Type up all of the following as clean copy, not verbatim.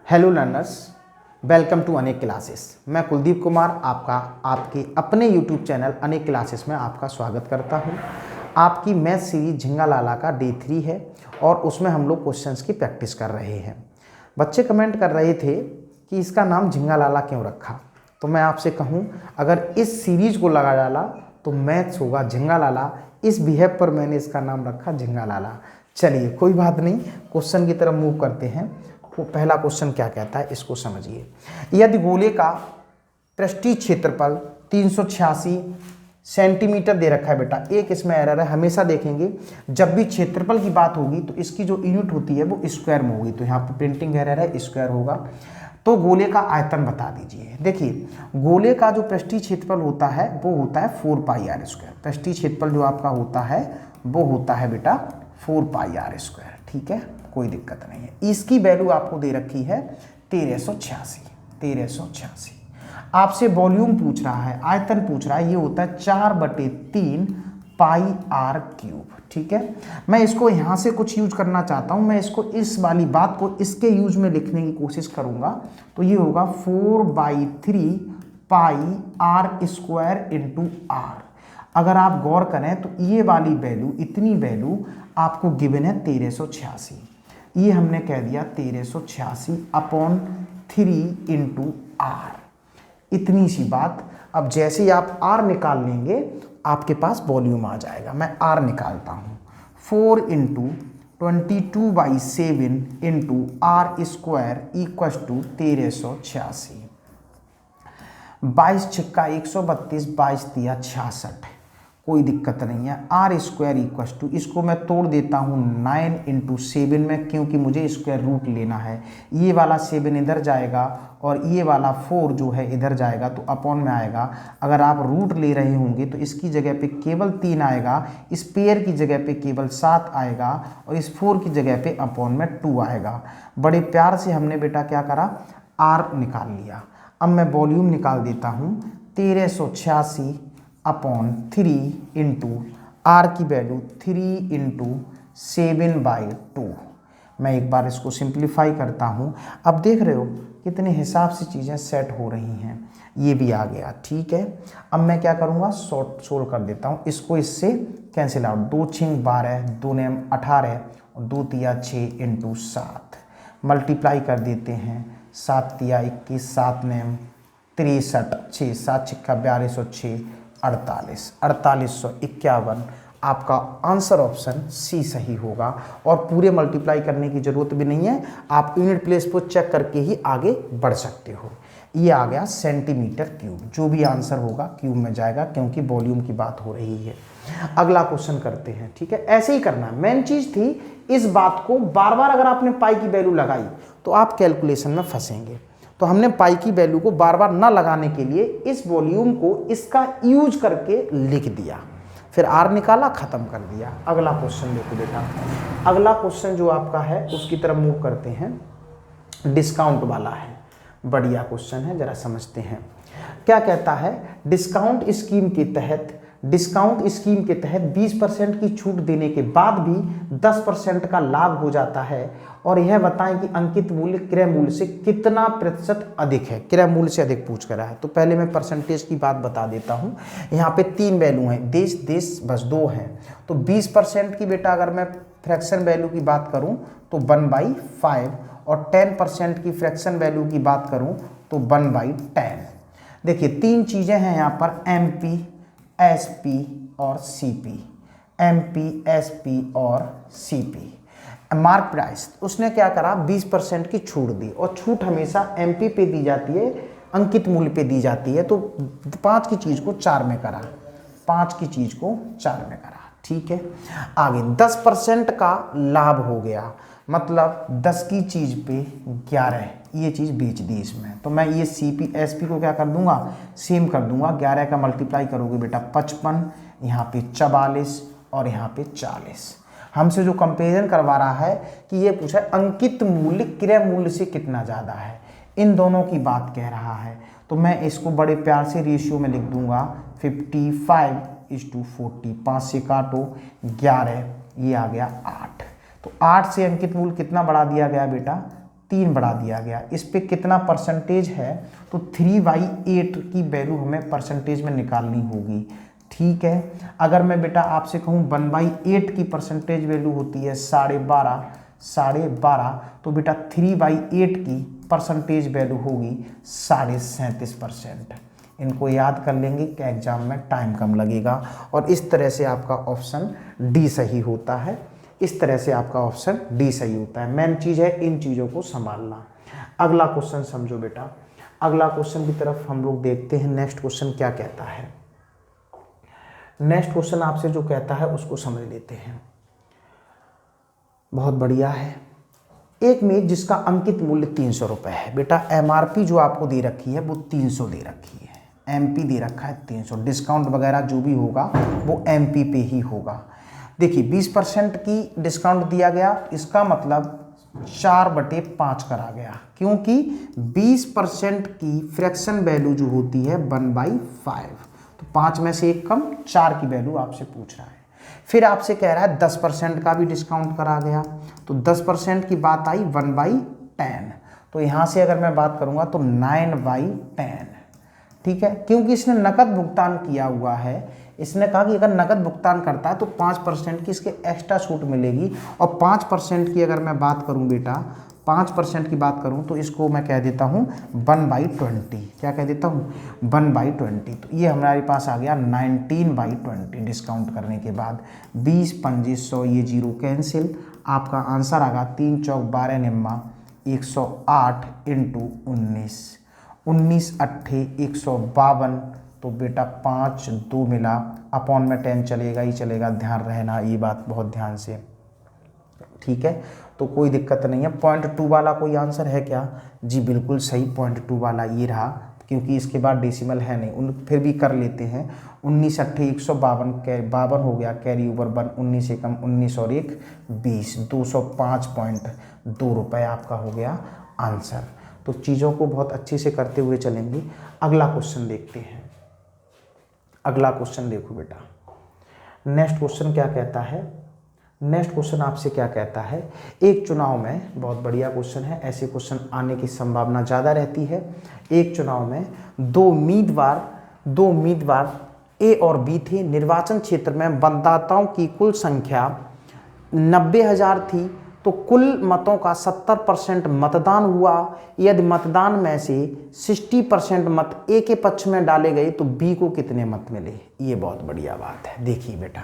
Hello learners, welcome to अनेक classes. मैं कुलदीप कुमार आपका आपके अपने यूट्यूब चैनल अनेक क्लासेस में आपका स्वागत करता हूं। आपकी मैथ सीरीज झिंगा लाला का डे 3 है और उसमें हम लोग क्वेश्चंस की प्रैक्टिस कर रहे हैं। बच्चे कमेंट कर रहे थे कि इसका नाम झिंगा लाला क्यों रखा, तो मैं आपसे कहूँ अगर इस सीरीज को लगा डाला तो मैथ्स होगा झिंगा लाला। इस बिहेव पर मैंने इसका नाम रखा झिंगा लाला। चलिए कोई बात नहीं, क्वेश्चन की तरफ मूव करते हैं। वो पहला क्वेश्चन क्या कहता है इसको समझिए। यदि गोले का पृष्ठीय क्षेत्रफल 386 सेंटीमीटर दे रखा है बेटा, एक इसमें एरर है। हमेशा देखेंगे जब भी क्षेत्रफल की बात होगी तो इसकी जो यूनिट होती है वो स्क्वायर में होगी, तो यहाँ पे प्रिंटिंग एरर है, स्क्वायर होगा। तो गोले का आयतन बता दीजिए। देखिए गोले का जो पृष्ठीय क्षेत्रफल होता है वो होता है 4πr²। पृष्ठीय क्षेत्रफल जो आपका होता है वो होता है बेटा 4πr²। ठीक है, कोई दिक्कत नहीं है। इसकी वैल्यू आपको दे रखी है 1386। आपसे वॉल्यूम पूछ रहा है, आयतन पूछ रहा है, ये होता है 4/3 πr³। ठीक है, मैं इसको यहाँ से कुछ यूज करना चाहता हूँ। मैं इसको इस वाली बात को इसके यूज में लिखने की कोशिश करूँगा, तो ये होगा 4/3 πr² r। अगर आप गौर करें तो ये वाली वैल्यू, इतनी वैल्यू आपको गिवन है 1386। ये हमने कह दिया 1386/3 r। इतनी सी बात। अब जैसे ही आप r निकाल लेंगे आपके पास वॉल्यूम आ जाएगा। मैं r निकालता हूँ। 4 × 22/7 × r² = 1386। 22 छिक्का 132, 22 तिया 66। कोई दिक्कत नहीं है। r², इसको मैं तोड़ देता हूँ 9 × 7 में, क्योंकि मुझे स्क्वायर रूट लेना है। ये वाला 7 इधर जाएगा और ये वाला 4 जो है इधर जाएगा, तो अपॉन में आएगा। अगर आप रूट ले रहे होंगे तो इसकी जगह पे केवल 3 आएगा, इस पेयर की जगह पे केवल 7 आएगा और इस 4 की जगह पे अपॉन में 2 आएगा। बड़े प्यार से हमने बेटा क्या करा, r निकाल लिया। अब मैं वॉल्यूम निकाल देता हूँ 1386/3 × r की वैल्यू 3 × 7/2। मैं एक बार इसको सिंप्लीफाई करता हूँ। अब देख रहे हो कितने हिसाब से चीज़ें सेट हो रही हैं। ये भी आ गया, ठीक है। अब मैं क्या करूँगा, सोल्व कर देता हूँ इसको, इससे कैंसिल आउट। 2 × 6 12, 2 9 18 और 2 तिया 6 × 7। मल्टीप्लाई कर देते हैं। 7 तिया 21, 7 9 63, 6 7 छिक्का 42 और 6 48, 4851। आपका आंसर ऑप्शन सी सही होगा। और पूरे मल्टीप्लाई करने की ज़रूरत भी नहीं है, आप यूनिट प्लेस को चेक करके ही आगे बढ़ सकते हो। ये आ गया सेंटीमीटर क्यूब। जो भी आंसर होगा क्यूब में जाएगा, क्योंकि वॉल्यूम की बात हो रही है। अगला क्वेश्चन करते हैं। ठीक है, ऐसे ही करना है। मेन चीज़ थी इस बात को बार बार अगर आपने पाई की वैल्यू लगाई तो आप कैलकुलेशन में फंसेंगे। तो हमने पाई की वैल्यू को बार बार ना लगाने के लिए इस वॉल्यूम को इसका यूज करके लिख दिया, फिर r निकाला, खत्म कर दिया। अगला क्वेश्चन देखो बेटा। अगला क्वेश्चन जो आपका है उसकी तरफ मूव करते हैं। डिस्काउंट वाला है, बढ़िया क्वेश्चन है, जरा समझते हैं क्या कहता है। डिस्काउंट स्कीम के तहत 20% की छूट देने के बाद भी 10% का लाभ हो जाता है, और यह बताएं कि अंकित मूल्य क्रय मूल्य से कितना प्रतिशत अधिक है। क्रय मूल्य से अधिक पूछ कर रहा है, तो पहले मैं परसेंटेज की बात बता देता हूँ। यहाँ पे 3 वैल्यू हैं, देश बस 2 हैं। तो 20% की बेटा अगर मैं फ्रैक्शन वैल्यू की बात करूँ तो 1/5, और 10% की फ्रैक्शन वैल्यू की बात करूँ तो 1/10। देखिए 3 चीज़ें हैं यहाँ पर, MP, SP और CP। MP, SP और CP। मार्क प्राइस, उसने क्या करा, 20% की छूट दी, और छूट हमेशा MP पे दी जाती है, अंकित मूल्य पे दी जाती है। तो 5 की चीज़ को 4 में करा, 5 की चीज़ को 4 में करा। ठीक है, आगे 10% का लाभ हो गया, मतलब 10 की चीज़ पे 11 ये चीज़ बेच दी इसमें। तो मैं ये CP SP को क्या कर दूंगा, सेम कर दूंगा। 11 का मल्टीप्लाई करोगे बेटा 55, यहाँ पे 44 और यहाँ पे 40। हमसे जो कंपेरिजन करवा रहा है कि ये पूछा है अंकित मूल्य क्रय मूल्य से कितना ज़्यादा है, इन दोनों की बात कह रहा है। तो मैं इसको बड़े प्यार से रेशियो में लिख दूंगा 55:40। 5 से काटो 11, ये आ गया 8। तो 8 से अंकित मूल्य कितना बढ़ा दिया गया बेटा, 3 बढ़ा दिया गया। इस पे कितना परसेंटेज है, तो 3/8 की वैल्यू हमें परसेंटेज में निकालनी होगी। ठीक है, अगर मैं बेटा आपसे कहूँ 1/8 की परसेंटेज वैल्यू होती है 12.5, तो बेटा 3/8 की परसेंटेज वैल्यू होगी 37.5%। इनको याद कर लेंगे कि एग्जाम में टाइम कम लगेगा। और इस तरह से आपका ऑप्शन डी सही होता है। इस तरह से आपका ऑप्शन डी सही होता है। मेन चीज़ है इन चीज़ों को संभालना। अगला क्वेश्चन समझो बेटा। अगला क्वेश्चन की तरफ हम लोग देखते हैं। नेक्स्ट क्वेश्चन क्या कहता है। नेक्स्ट क्वेश्चन आपसे जो कहता है उसको समझ लेते हैं। बहुत बढ़िया है। एक मेज जिसका अंकित मूल्य 300 रुपये है। बेटा एमआरपी जो आपको दे रखी है वो 300 दे रखी है, एमपी दे रखा है 300। डिस्काउंट वगैरह जो भी होगा वो एमपी पे ही होगा। देखिए 20% की डिस्काउंट दिया गया, इसका मतलब 4/5 करा गया, क्योंकि 20% की फ्रैक्शन वैल्यू जो होती है 1/5, तो 5 में से 1 कम, 4 की वैल्यू आपसे पूछ रहा है। फिर आपसे कह रहा है 10% का भी डिस्काउंट करा गया, तो 10% की बात आई 1/10, तो यहाँ से अगर मैं बात करूँगा तो 9/10। ठीक है, क्योंकि इसने नकद भुगतान किया हुआ है। इसने कहा कि अगर नकद भुगतान करता है तो 5% की इसके एक्स्ट्रा छूट मिलेगी। और 5% की अगर मैं बात करूं बेटा, 5% की बात करूं तो इसको मैं कह देता हूं 1/20। क्या कह देता हूं? 1/20। तो ये हमारे पास आ गया 19/20 डिस्काउंट करने के बाद। 20 पंजे 100, ये 0 कैंसिल। आपका आंसर आ गया 3 चौक 12 निम्मा 108 इंटू 19, 19 अट्ठे 152। तो बेटा 5 2 मिला, अपॉन में 10 चलेगा ही चलेगा, ध्यान रहना ये बात बहुत ध्यान से। ठीक है, तो कोई दिक्कत नहीं है। 0.2 वाला कोई आंसर है क्या? जी बिल्कुल सही, 0.2 वाला ये रहा, क्योंकि इसके बाद डेसिमल है नहीं। फिर भी कर लेते हैं। 19 अट्ठे 152 हो गया, कैरी ओवर 1, 19 एकम 19 और 1 20, 205.2 रुपये आपका हो गया आंसर। तो चीज़ों को बहुत अच्छे से करते हुए चलेंगे। अगला क्वेश्चन देखते हैं। अगला क्वेश्चन देखो बेटा। नेक्स्ट क्वेश्चन क्या कहता है? नेक्स्ट क्वेश्चन आपसे क्या कहता है? एक चुनाव में, बहुत बढ़िया क्वेश्चन है, ऐसे क्वेश्चन आने की संभावना ज़्यादा रहती है। एक चुनाव में दो उम्मीदवार ए और बी थे। निर्वाचन क्षेत्र में मतदाताओं की कुल संख्या 90,000 थी, तो कुल मतों का 70% मतदान हुआ। यदि मतदान में से 60% मत ए के पक्ष में डाले गए तो बी को कितने मत मिले? ये बहुत बढ़िया बात है। देखिए बेटा,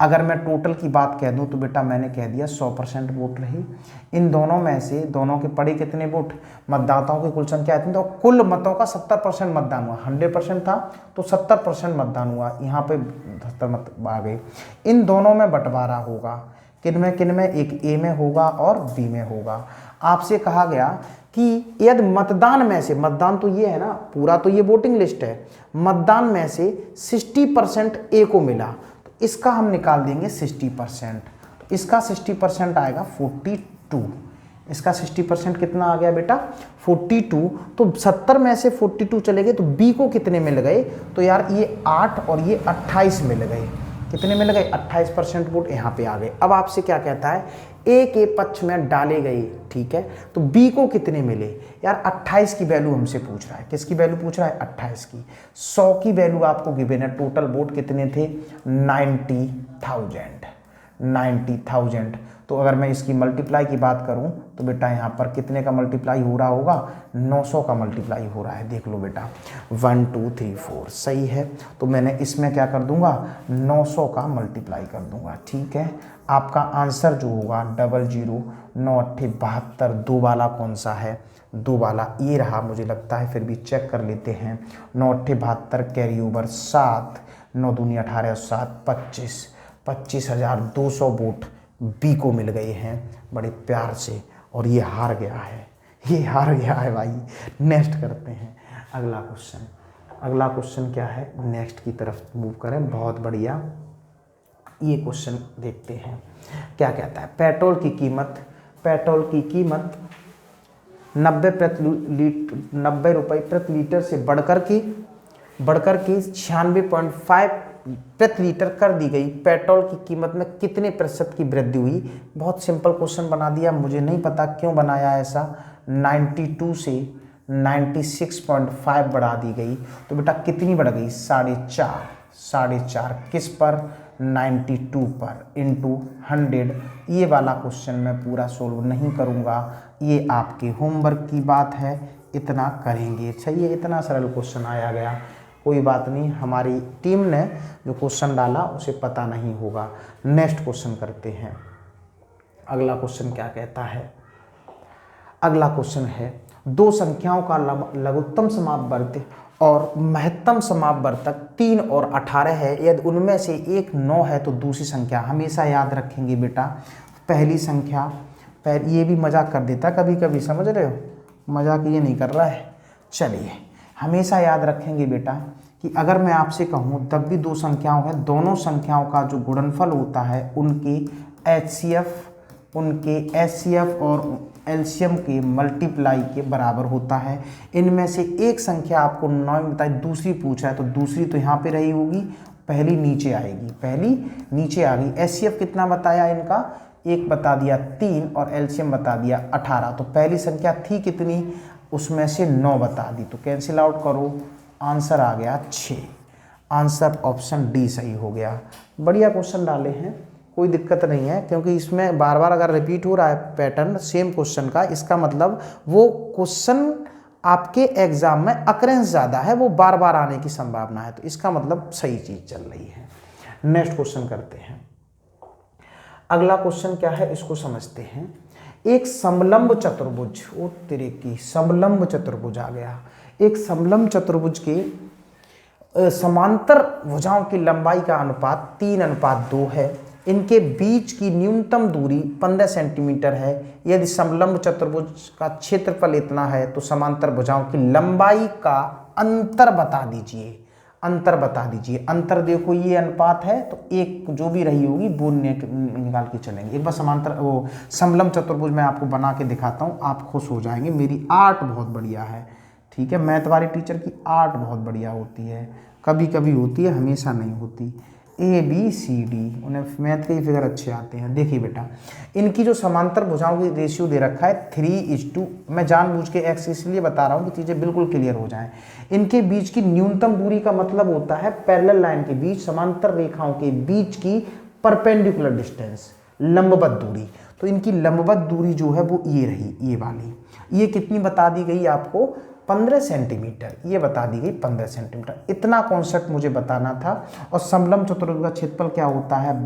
अगर मैं टोटल की बात कह दूं तो बेटा मैंने कह दिया 100% वोट रही। इन दोनों में से दोनों के पड़े कितने वोट? मतदाताओं की कुल संख्या इतनी, तो कुल मतों का 70% मतदान हुआ। 100% था तो 70% मतदान हुआ, यहाँ पे 70 मत आ गए। इन दोनों में बंटवारा होगा, किन में? एक ए में होगा और बी में होगा। आपसे कहा गया कि यदि मतदान में से, मतदान तो ये है ना, पूरा तो ये वोटिंग लिस्ट है, मतदान में से 60% ए को मिला, तो इसका हम निकाल देंगे 60%। तो इसका 60% आएगा 42। इसका 60% कितना आ गया बेटा? 42। तो 70 में से 42 चले गए तो बी को कितने मिल गए? तो यार ये 8 और ये 28 मिल गए। कितने मिल गए? 28% वोट यहाँ पे आ गए। अब आपसे क्या कहता है? ए के पक्ष में डाले गए, ठीक है, तो बी को कितने मिले? यार 28 की वैल्यू हमसे पूछ रहा है। किसकी वैल्यू पूछ रहा है? 28 की। 100 की वैल्यू आपको गिवन है। टोटल वोट कितने थे? 90,000। तो अगर मैं इसकी मल्टीप्लाई की बात करूं तो बेटा यहाँ पर कितने का मल्टीप्लाई हो रहा होगा? 900 का मल्टीप्लाई हो रहा है। देख लो बेटा, 1 2 3 4 सही है। तो मैंने इसमें क्या कर दूंगा? 900 का मल्टीप्लाई कर दूंगा। ठीक है, आपका आंसर जो होगा 00 9 8 72। 2 वाला कौन सा है? 2 वाला ये रहा, मुझे लगता है। फिर भी चेक कर लेते हैं। 9 8 72, कैरी ओवर 7, 9 दूनी 18 और 7 25, 25,200 वोट बी को मिल गए हैं बड़े प्यार से। और ये हार गया है, ये हार गया है भाई। नेक्स्ट करते हैं अगला क्वेश्चन। अगला क्वेश्चन क्या है? नेक्स्ट की तरफ मूव करें। बहुत बढ़िया, ये क्वेश्चन देखते हैं क्या कहता है। पेट्रोल की कीमत 90 रुपये प्रति लीटर से बढ़कर के 96.5 प्रति लीटर कर दी गई। पेट्रोल की कीमत में कितने प्रतिशत की वृद्धि हुई? बहुत सिंपल क्वेश्चन बना दिया। मुझे नहीं पता क्यों बनाया ऐसा, 92 से 96.5 बढ़ा दी गई तो बेटा कितनी बढ़ गई? 4.5 किस पर? 92 पर इंटू 100। ये वाला क्वेश्चन मैं पूरा सोल्व नहीं करूँगा, ये आपके होमवर्क की बात है, इतना करेंगे। सही है, इतना सरल क्वेश्चन आया गया, कोई बात नहीं, हमारी टीम ने जो क्वेश्चन डाला उसे पता नहीं होगा। नेक्स्ट क्वेश्चन करते हैं। अगला क्वेश्चन क्या कहता है? अगला क्वेश्चन है दो संख्याओं का लघुत्तम समापवर्ती और महत्तम समापवर्तक 3 और 18 है, यदि उनमें से एक 9 है तो दूसरी संख्या। हमेशा याद रखेंगे बेटा, पहली संख्या, ये भी मजाक कर देता कभी कभी, समझ रहे हो, मजाक ये नहीं कर रहा है। चलिए, हमेशा याद रखेंगे बेटा कि अगर मैं आपसे कहूँ जब भी दो संख्याओं हैं, दोनों संख्याओं का जो गुणनफल होता है उनके HCF और एलसीएम के मल्टीप्लाई के बराबर होता है। इनमें से एक संख्या आपको 9 बताई, दूसरी पूछा है तो दूसरी तो यहाँ पे रही होगी, पहली नीचे आएगी, पहली नीचे आ गई। एचसीएफ कितना बताया इनका? 1 बता दिया 3 और एलसीएम बता दिया 18, तो पहली संख्या थी कितनी? उसमें से 9 बता दी, तो कैंसिल आउट करो, आंसर आ गया 6। आंसर ऑप्शन डी सही हो गया। बढ़िया क्वेश्चन डाले हैं, कोई दिक्कत नहीं है, क्योंकि इसमें बार बार अगर रिपीट हो रहा है पैटर्न सेम क्वेश्चन का, इसका मतलब वो क्वेश्चन आपके एग्जाम में अकरेंस ज़्यादा है, वो बार बार आने की संभावना है, तो इसका मतलब सही चीज़ चल रही है। नेक्स्ट क्वेश्चन करते हैं। अगला क्वेश्चन क्या है इसको समझते हैं। एक समलंब चतुर्भुज, ओ तेरे की समलंब चतुर्भुज आ गया। एक समलंब चतुर्भुज के समांतर भुजाओं की लंबाई का अनुपात 3:2 है। इनके बीच की न्यूनतम दूरी 15 सेंटीमीटर है। यदि समलंब चतुर्भुज का क्षेत्रफल इतना है तो समांतर भुजाओं की लंबाई का अंतर बता दीजिए। अंतर बता दीजिए। अंतर देखो ये अनुपात है तो एक जो भी रही होगी वो निकाल के चलेंगे। एक बार समांतर वो समलंब चतुर्भुज मैं आपको बना के दिखाता हूँ, आप खुश हो जाएंगे। मेरी आर्ट बहुत बढ़िया है, ठीक है। मैथ वाले टीचर की आर्ट बहुत बढ़िया होती है, कभी कभी होती है, हमेशा नहीं होती। ABCD, उन्हें मैथ के ही फिगर अच्छे आते हैं। देखिए बेटा, इनकी जो समांतर भुजाओं की रेशियो दे रखा है 3:2। मैं जानबूझ के x इसलिए बता रहा हूँ कि चीज़ें बिल्कुल क्लियर हो जाएं। इनके बीच की न्यूनतम दूरी का मतलब होता है पैरेलल लाइन के बीच, समांतर रेखाओं के बीच की परपेंडिकुलर डिस्टेंस, लंबवत दूरी। तो इनकी लंबवत दूरी जो है वो ये रही, ये वाली। ये कितनी बता दी गई आपको? 15 सेंटीमीटर, ये बता दी गई 15 सेंटीमीटर। इतना कॉन्सेप्ट मुझे बताना था। और समलंब चतुर्भुज का क्षेत्रफल क्या होता है?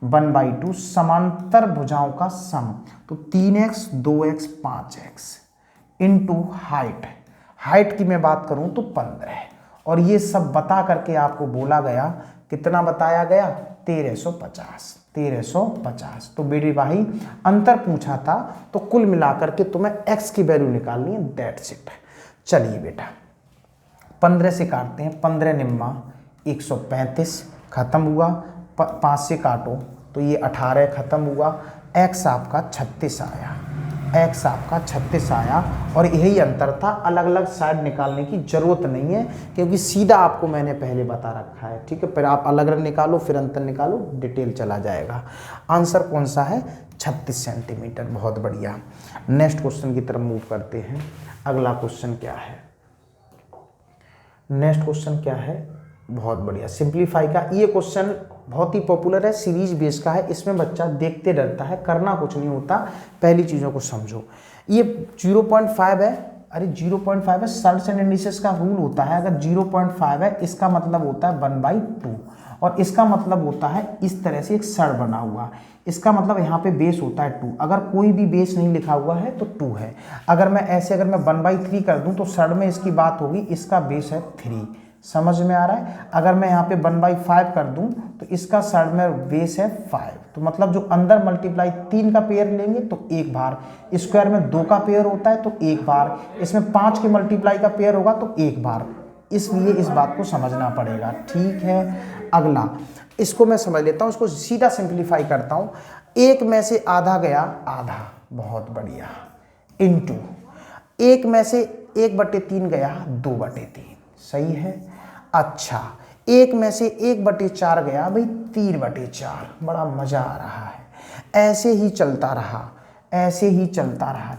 1/2 समांतर भुजाओं का सम, तो 3x 2x 5x into height की मैं बात करूं तो 15। और ये सब बता करके आपको बोला गया, कितना बताया गया? 1350। तो बेटे भाई अंतर पूछा था तो कुल मिलाकर के तुम्हें x की वैल्यू निकालनी है, दैट्स इट। चलिए बेटा 15 से काटते हैं, 15 निम्मा 135 खत्म हुआ। 5 से काटो तो ये 18 खत्म हुआ। x आपका 36 आया, x आपका 36 आया। और यही अंतर था, अलग अलग साइड निकालने की जरूरत नहीं है क्योंकि सीधा आपको मैंने पहले बता रखा है, ठीक है। फिर आप अलग अलग निकालो, फिर अंतर निकालो, डिटेल चला जाएगा। आंसर कौन सा है? 36 सेंटीमीटर। बहुत बढ़िया। नेक्स्ट क्वेश्चन की तरफ मूव करते हैं। अगला क्वेश्चन क्या है? नेक्स्ट क्वेश्चन क्या है? बहुत बढ़िया, सिंप्लीफाई का। ये क्वेश्चन बहुत ही पॉपुलर है, सीरीज बेस का है। इसमें बच्चा देखते डरता है, करना कुछ नहीं होता, पहली चीज़ों को समझो। ये 0.5 है, अरे 0.5 है, सर्ट्स एंड इंडिसेस का रूल होता है। अगर 0.5 है इसका मतलब होता है 1/2, और इसका मतलब होता है इस तरह से एक सर बना हुआ, इसका मतलब यहाँ पे बेस होता है 2। अगर कोई भी बेस नहीं लिखा हुआ है तो 2 है। अगर मैं 1/3 कर दूँ तो सर में इसकी बात होगी, इसका बेस है 3। समझ में आ रहा है? अगर मैं यहाँ पे 1/5 कर दूं तो इसका साइड में बेस है 5। तो मतलब जो अंदर मल्टीप्लाई 3 का पेयर लेंगे तो 1 बार, स्क्वायर में 2 का पेयर होता है तो 1 बार, इसमें 5 के मल्टीप्लाई का पेयर होगा तो 1 बार। इसलिए इस बात को समझना पड़ेगा, ठीक है। अगला इसको मैं समझ लेता हूँ, इसको सीधा सिंप्लीफाई करता हूँ। 1 में से आधा गया, आधा, बहुत बढ़िया, इंटू 1 में से 1/3 गया, 2/3, सही है। अच्छा, 1 में से 1/4 गया भाई, 3/4, बड़ा मजा आ रहा है। ऐसे ही चलता रहा, ऐसे ही चलता रहा।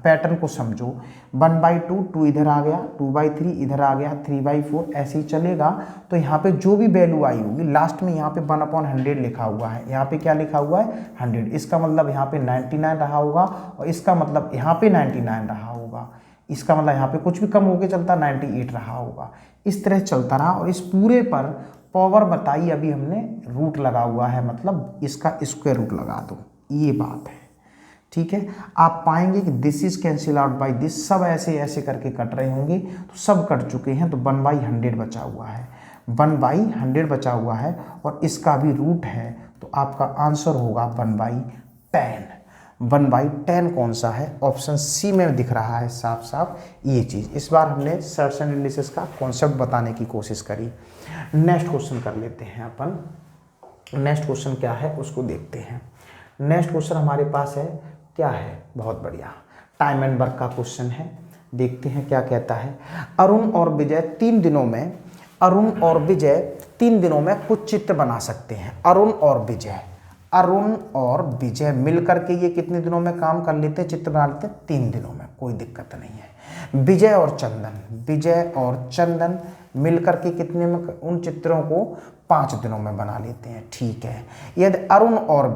पैटर्न को समझो, 1/2, 2 इधर आ गया, 2/3 इधर आ गया, 3/4 ऐसे ही चलेगा। तो यहाँ पे जो भी वैल्यू आई होगी लास्ट में यहाँ पे 1/100 लिखा हुआ है, यहाँ पे क्या लिखा हुआ है 100, इसका मतलब यहाँ पे 99 रहा होगा और इसका मतलब यहाँ पे 99 रहा होगा, इसका मतलब यहाँ पे कुछ भी कम होके चलता 98 रहा होगा। इस तरह चलता रहा और इस पूरे पर पावर बताई अभी हमने रूट लगा हुआ है, मतलब इसका स्क्वायर रूट लगा दो, ये बात है। ठीक है, आप पाएंगे कि this is cancel out by this, सब ऐसे ऐसे करके कट रहे होंगे, तो सब कट चुके हैं, तो 1/100 बचा हुआ है, 1/100 बचा हुआ है और इसका भी रूट है, तो आपका आंसर होगा 1/10। 1/10 कौन सा है? ऑप्शन सी में दिख रहा है साफ साफ ये चीज़। इस बार हमने सर्च एनालिसिस का कॉन्सेप्ट बताने की कोशिश करी। नेक्स्ट क्वेश्चन कर लेते हैं अपन। नेक्स्ट क्वेश्चन क्या है उसको देखते हैं। नेक्स्ट क्वेश्चन हमारे पास है, क्या है, बहुत बढ़िया, टाइम एंड वर्क का क्वेश्चन है। देखते हैं क्या कहता है। अरुण और विजय 3 दिनों में कुछ चित्र बना सकते हैं। अरुण और विजय मिलकर के ये कितने दिनों में काम कर लेते हैं, चित्र बना लेते हैं? 3 दिनों में, कोई दिक्कत नहीं है। विजय और चंदन मिलकर के कितने में उन चित्रों को 5 दिनों में बना लेते हैं। ठीक है, यदि अरुण और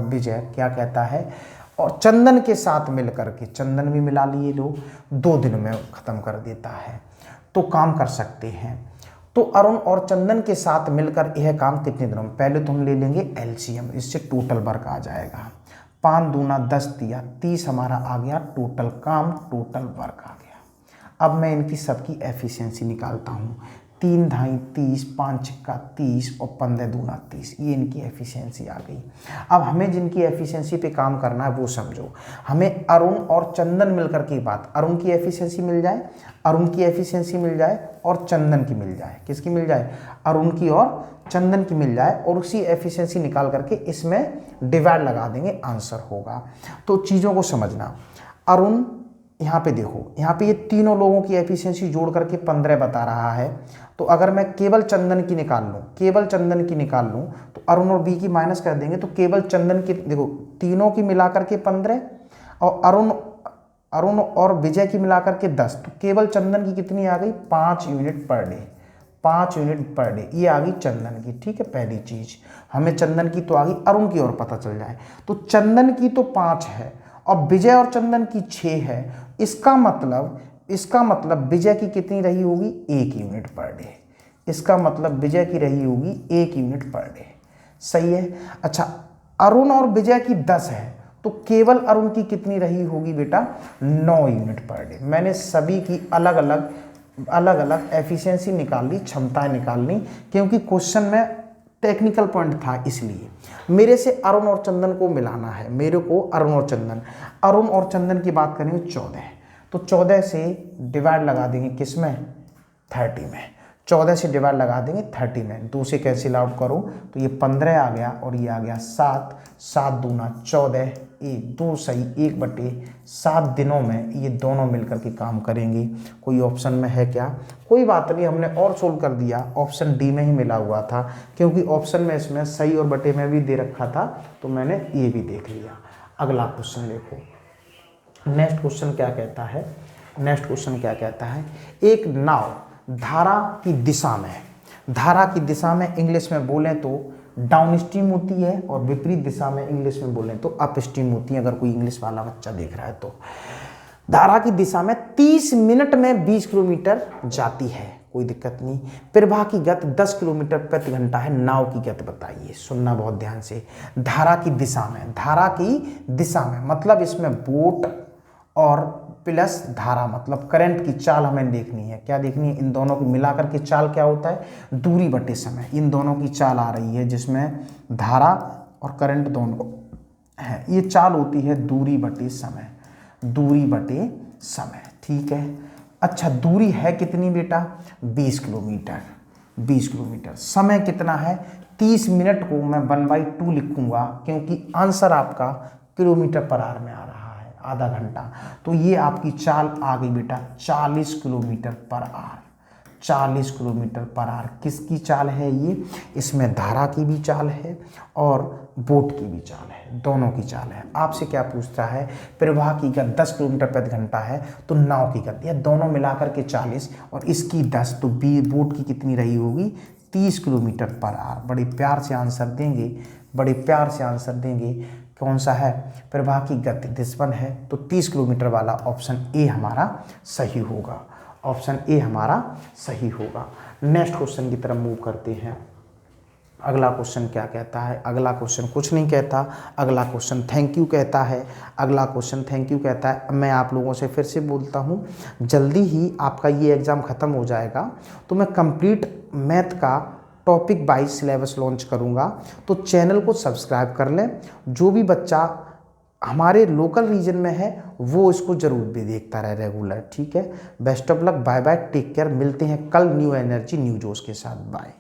विजय क्या कहता है, और चंदन के साथ मिलकर के, चंदन भी मिला लिए लोग, 2 दिन में खत्म कर देता है, तो काम कर सकते हैं। तो अरुण और चंदन के साथ मिलकर यह काम कितने दिनों में? पहले तो हम ले लेंगे एलसीएम, इससे टोटल वर्क आ जाएगा। 5 दूना 10 दिया, 30 हमारा आ गया टोटल काम, टोटल वर्क आ गया। अब मैं इनकी सबकी एफिशिएंसी निकालता हूँ। 3 ढाई 30, 5 छिक्का 30 और 15 दूना 30, ये इनकी एफिशिएंसी आ गई। अब हमें जिनकी एफिशिएंसी पे काम करना है वो समझो। हमें अरुण और चंदन मिलकर की बात, अरुण की एफिशिएंसी मिल जाए, और चंदन की मिल जाए। किसकी मिल जाए? अरुण की और चंदन की मिल जाए, और उसी एफिशिएंसी निकाल करके इसमें डिवाइड लगा देंगे, आंसर होगा। तो चीज़ों को समझना। अरुण, यहाँ पे देखो, यहाँ पे ये तीनों लोगों की एफिशिएंसी जोड़ करके 15 बता रहा है। तो अगर मैं केवल चंदन की निकाल लूँ तो अरुण और बी की माइनस कर देंगे, तो केवल चंदन की, देखो तीनों की मिला करके 15 और अरुण और विजय की मिलाकर के 10, तो केवल चंदन की कितनी आ गई? 5 unit per day, 5 unit per day, ये आ गई चंदन की। ठीक है, पहली चीज हमें चंदन की तो आ गई, अरुण की और पता चल जाए। तो चंदन की तो 5 है और विजय और चंदन की 6 है। इसका मतलब विजय की कितनी रही होगी? 1 यूनिट पर डे। इसका मतलब विजय की रही होगी 1 यूनिट पर डे। सही है। अच्छा, अरुण और विजय की 10 है, तो केवल अरुण की कितनी रही होगी बेटा? 9 यूनिट पर डे। मैंने सभी की अलग अलग एफिशिएंसी निकाल ली, क्षमताएं निकाल ली, क्योंकि क्वेश्चन में टेक्निकल पॉइंट था, इसलिए मेरे से अरुण और चंदन को मिलाना है। मेरे को अरुण और चंदन की बात करेंगे 14, तो 14 से डिवाइड लगा देंगे किस में? 30 में। 14 से डिवाइड लगा देंगे 30 में, 2 से कैंसिल आउट करो तो ये 15 आ गया और ये आ गया 7, 7 दूना 14, 1 2 सही 1/7 दिनों में ये दोनों मिलकर के काम करेंगे। कोई ऑप्शन में है क्या? कोई बात नहीं, हमने और सोल्व कर दिया, ऑप्शन डी में ही मिला हुआ था, क्योंकि ऑप्शन में इसमें सही और बटे में भी दे रखा था, तो मैंने ये भी देख लिया। अगला क्वेश्चन देखो। नेक्स्ट क्वेश्चन क्या कहता है, एक नाव धारा की दिशा में इंग्लिश में बोलें तो डाउन स्ट्रीम होती है, और विपरीत दिशा में इंग्लिश में बोलें तो अप स्ट्रीम होती है। अगर कोई इंग्लिश वाला बच्चा देख रहा है तो धारा की दिशा में 30 मिनट में 20 किलोमीटर जाती है, कोई दिक्कत नहीं। प्रवाह की गति 10 किलोमीटर प्रति घंटा है, नाव की गति बताइए। सुनना बहुत ध्यान से। धारा की दिशा में मतलब इसमें बोट और प्लस धारा, मतलब करंट की चाल हमें देखनी है। क्या देखनी है? इन दोनों को मिलाकर के चाल क्या होता है? दूरी बटे समय। इन दोनों की चाल आ रही है, जिसमें धारा और करंट दोनों है, ये चाल होती है दूरी बटे समय। ठीक है। अच्छा, दूरी है कितनी बेटा? 20 किलोमीटर। समय कितना है? 30 मिनट को मैं 1/2 लिखूंगा, क्योंकि आंसर आपका किलोमीटर पर आवर में आ रहा है, आधा घंटा। तो ये आपकी चाल आ गई बेटा 40 kilometre per hour. 40 kilometre per hour किसकी चाल है? ये इसमें धारा की भी चाल है और बोट की भी चाल है, दोनों की चाल है। आपसे क्या पूछता है, प्रवाह की गति 10 किलोमीटर प्रति घंटा है तो नाव की गति, या दोनों मिलाकर के 40 और इसकी 10, तो बी बोट की कितनी रही होगी, 30 किलोमीटर पर आवर। बड़े प्यार से आंसर देंगे, बड़े प्यार से आंसर देंगे। कौन सा है, प्रवाह की गति 10 है तो 30 किलोमीटर वाला ऑप्शन ए हमारा सही होगा, ऑप्शन ए हमारा सही होगा। नेक्स्ट क्वेश्चन की तरफ मूव करते हैं। अगला क्वेश्चन क्या कहता है, अगला क्वेश्चन कुछ नहीं कहता, अगला क्वेश्चन थैंक यू कहता है, अगला क्वेश्चन थैंक यू कहता है। मैं आप लोगों से फिर से बोलता हूँ, जल्दी ही आपका ये एग्ज़ाम ख़त्म हो जाएगा तो मैं कंप्लीट मैथ का टॉपिक वाइज सिलेबस लॉन्च करूँगा, तो चैनल को सब्सक्राइब कर लें। जो भी बच्चा हमारे लोकल रीजन में है वो इसको ज़रूर भी देखता रहे रेगुलर, ठीक है। Best of luck, bye bye, take care. मिलते हैं कल न्यू एनर्जी न्यू जोश के साथ, बाय।